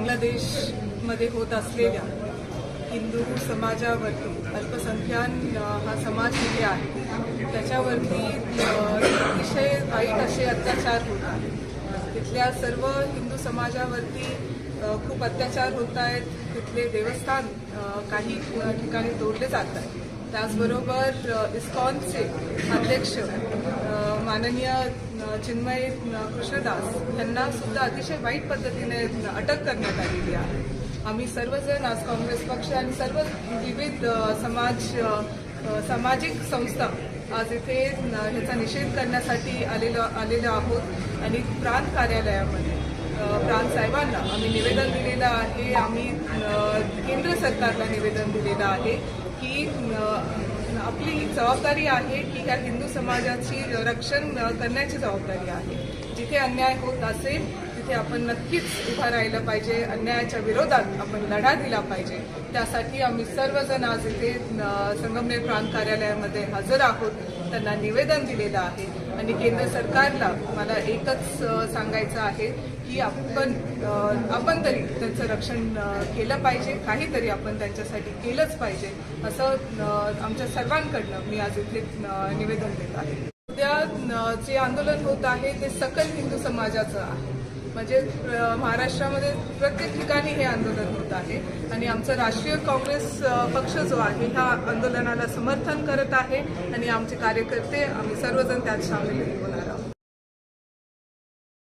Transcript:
बांगलादेशमध्ये होत असलेल्या हिंदू समाजावरती अल्पसंख्याक हा समाज जिथे आहे त्याच्यावरती अतिशय वाईट असे अत्याचार होत आहेत। तिथल्या सर्व हिंदू समाजावरती खूप अत्याचार होत आहेत। तिथले देवस्थान काही ठिकाणी तोडले जात आहेत। त्याचबरोबर इस्कॉनचे अध्यक्ष माननीय चिन्मय कृष्णदास यांना सुद्धा अतिशय वाईट पद्धतीने अटक करण्यात आलेली आहे। आम्ही सर्वजण आज काँग्रेस पक्ष आणि सर्व विविध सामाजिक संस्था आज इथे ह्याचा निषेध करण्यासाठी आलेलो आहोत आणि प्रांत कार्यालयामध्ये प्रांत साहेबांना आम्ही निवेदन दिलेलं आहे। आम्ही केंद्र सरकारला निवेदन दिलेलं आहे की आपली जबाबदारी आहे की ह्या हिंदू समाजाची रक्षण करण्याची जबाबदारी आहे। जिथे अन्याय होत असेल तिथे आपण नक्कीच उभा राहिलं पाहिजे। अन्यायाच्या विरोधात आपण लढा दिला पाहिजे। त्यासाठी आम्ही सर्वजण आज इथे संगमनेर प्रांत कार्यालयामध्ये हजर आहोत, त्यांना निवेदन दिलेलं आहे आणि केंद्र सरकारला मला एकच सांगायचं आहे की आपण तरी त्यांचं रक्षण केलं पाहिजे, काहीतरी आपण त्यांच्यासाठी केलंच पाहिजे असं आमच्या सर्वांकडनं मी आज इथे निवेदन देत आहे। उद्या जे आंदोलन होत आहे ते सकल हिंदू समाजाचं आहे, म्हणजे महाराष्ट्रामध्ये प्रत्येक ठिकाणी हे आंदोलन होत आहे आणि आमचं राष्ट्रीय काँग्रेस पक्ष जो आहे ह्या आंदोलनाला समर्थन करत आहे आणि आमचे कार्यकर्ते आम्ही सर्वजण त्यात सामील होणार आहोत।